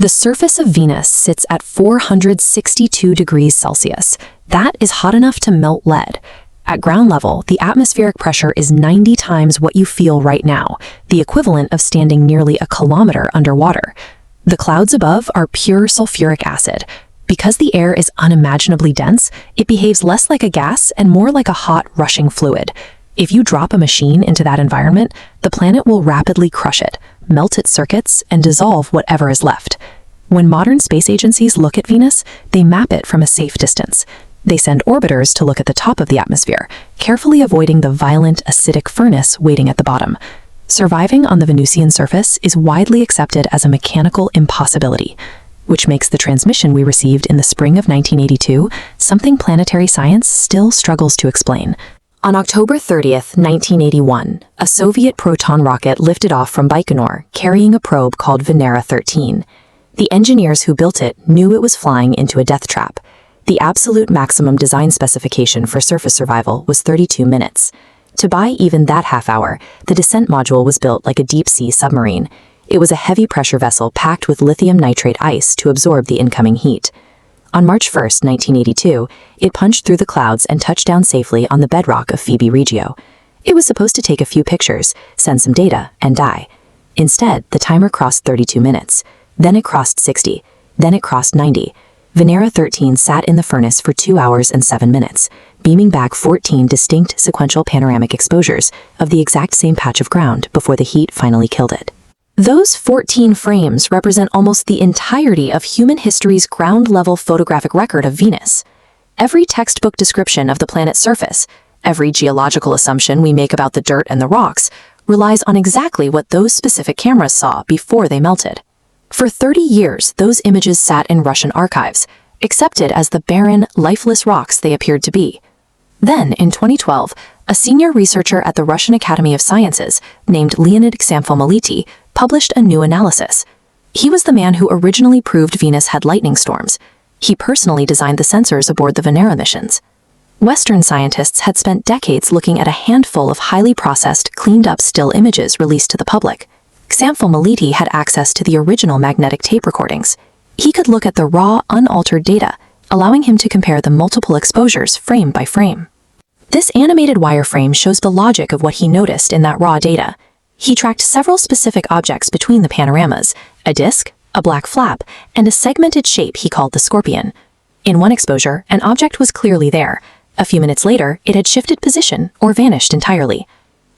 The surface of Venus sits at 462 degrees Celsius. That is hot enough to melt lead. At ground level, the atmospheric pressure is 90 times what you feel right now, the equivalent of standing nearly a kilometer underwater. The clouds above are pure sulfuric acid. Because the air is unimaginably dense, it behaves less like a gas and more like a hot, rushing fluid. If you drop a machine into that environment, the planet will rapidly crush it, melt its circuits, and dissolve whatever is left. When modern space agencies look at Venus, they map it from a safe distance. They send orbiters to look at the top of the atmosphere, carefully avoiding the violent, acidic furnace waiting at the bottom. Surviving on the Venusian surface is widely accepted as a mechanical impossibility, which makes the transmission we received in the spring of 1982 something planetary science still struggles to explain. On October 30th, 1981, a Soviet Proton rocket lifted off from Baikonur, carrying a probe called Venera 13. The engineers who built it knew it was flying into a death trap. The absolute maximum design specification for surface survival was 32 minutes. To buy even that half hour, the descent module was built like a deep-sea submarine. It was a heavy-pressure vessel packed with lithium nitrate ice to absorb the incoming heat. On March 1, 1982, it punched through the clouds and touched down safely on the bedrock of Phoebe Regio. It was supposed to take a few pictures, send some data, and die. Instead, the timer crossed 32 minutes. Then it crossed 60. Then it crossed 90. Venera 13 sat in the furnace for 2 hours and 7 minutes, beaming back 14 distinct sequential panoramic exposures of the exact same patch of ground before the heat finally killed it. Those 14 frames represent almost the entirety of human history's ground-level photographic record of Venus. Every textbook description of the planet's surface, every geological assumption we make about the dirt and the rocks, relies on exactly what those specific cameras saw before they melted. For 30 years, those images sat in Russian archives, accepted as the barren, lifeless rocks they appeared to be. Then, in 2012, a senior researcher at the Russian Academy of Sciences, named Leonid Ksanfomaliti, published a new analysis. He was the man who originally proved Venus had lightning storms. He personally designed the sensors aboard the Venera missions. Western scientists had spent decades looking at a handful of highly processed, cleaned-up still images released to the public. Ksanfomaliti had access to the original magnetic tape recordings. He could look at the raw, unaltered data, allowing him to compare the multiple exposures frame by frame. This animated wireframe shows the logic of what he noticed in that raw data. He tracked several specific objects between the panoramas, a disk, a black flap, and a segmented shape he called the scorpion. In one exposure, an object was clearly there. A few minutes later, it had shifted position or vanished entirely.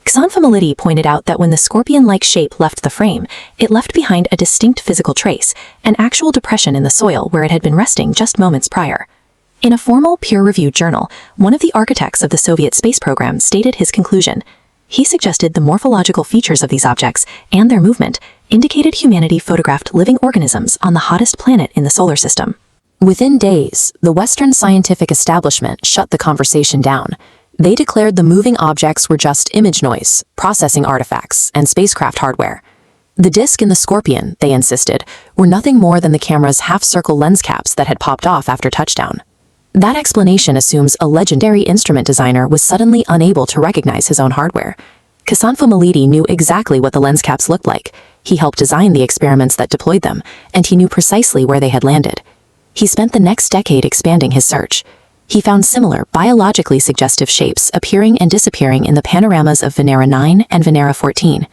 Ksanfomaliti pointed out that when the scorpion-like shape left the frame, it left behind a distinct physical trace, an actual depression in the soil where it had been resting just moments prior. In a formal, peer-reviewed journal, one of the architects of the Soviet space program stated his conclusion. He suggested the morphological features of these objects and their movement indicated humanity photographed living organisms on the hottest planet in the solar system. Within days, the Western scientific establishment shut the conversation down. They declared the moving objects were just image noise, processing artifacts, and spacecraft hardware. The disk and the scorpion, they insisted, were nothing more than the camera's half-circle lens caps that had popped off after touchdown. That explanation assumes a legendary instrument designer was suddenly unable to recognize his own hardware. Ksanfomaliti knew exactly what the lens caps looked like. He helped design the experiments that deployed them, and he knew precisely where they had landed. He spent the next decade expanding his search. He found similar, biologically suggestive shapes appearing and disappearing in the panoramas of Venera 9 and Venera 14.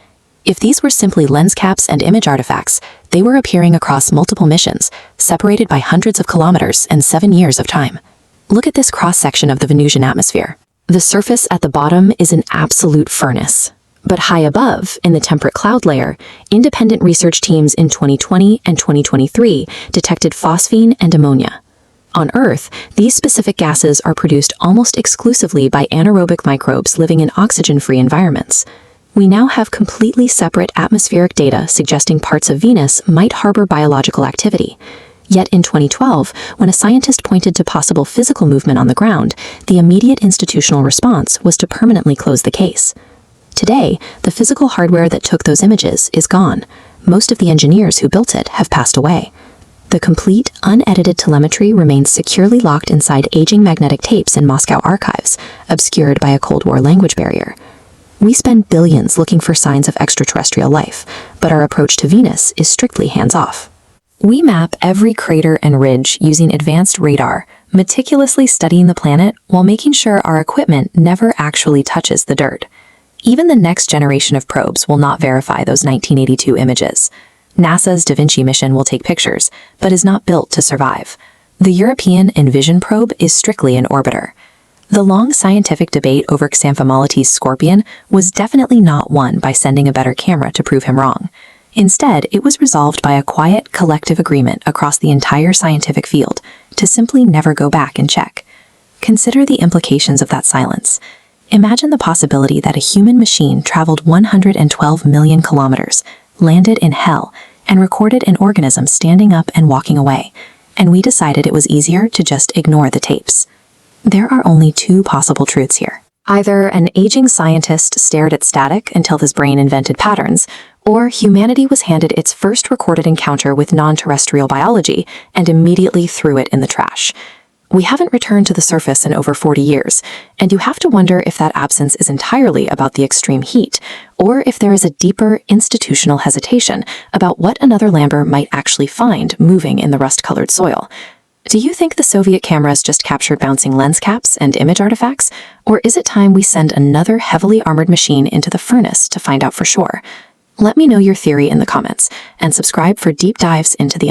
If these were simply lens caps and image artifacts, they were appearing across multiple missions, separated by hundreds of kilometers and 7 years of time. Look at this cross-section of the Venusian atmosphere. The surface at the bottom is an absolute furnace. But high above, in the temperate cloud layer, independent research teams in 2020 and 2023 detected phosphine and ammonia. On Earth, these specific gases are produced almost exclusively by anaerobic microbes living in oxygen-free environments. We now have completely separate atmospheric data suggesting parts of Venus might harbor biological activity. Yet in 2012, when a scientist pointed to possible physical movement on the ground, the immediate institutional response was to permanently close the case. Today, the physical hardware that took those images is gone. Most of the engineers who built it have passed away. The complete, unedited telemetry remains securely locked inside aging magnetic tapes in Moscow archives, obscured by a Cold War language barrier. We spend billions looking for signs of extraterrestrial life, but our approach to Venus is strictly hands-off. We map every crater and ridge using advanced radar, meticulously studying the planet while making sure our equipment never actually touches the dirt. Even the next generation of probes will not verify those 1982 images. NASA's Da Vinci mission will take pictures, but is not built to survive. The European Envision probe is strictly an orbiter. The long scientific debate over Ksanfomaliti's Scorpion was definitely not won by sending a better camera to prove him wrong. Instead, it was resolved by a quiet, collective agreement across the entire scientific field to simply never go back and check. Consider the implications of that silence. Imagine the possibility that a human machine traveled 112 million kilometers, landed in hell, and recorded an organism standing up and walking away, and we decided it was easier to just ignore the tapes. There are only two possible truths here. Either an aging scientist stared at static until his brain invented patterns, or humanity was handed its first recorded encounter with non-terrestrial biology and immediately threw it in the trash. We haven't returned to the surface in over 40 years, and you have to wonder if that absence is entirely about the extreme heat, or if there is a deeper institutional hesitation about what another lander might actually find moving in the rust-colored soil. Do you think the Soviet cameras just captured bouncing lens caps and image artifacts, or is it time we send another heavily armored machine into the furnace to find out for sure? Let me know your theory in the comments, and subscribe for deep dives into the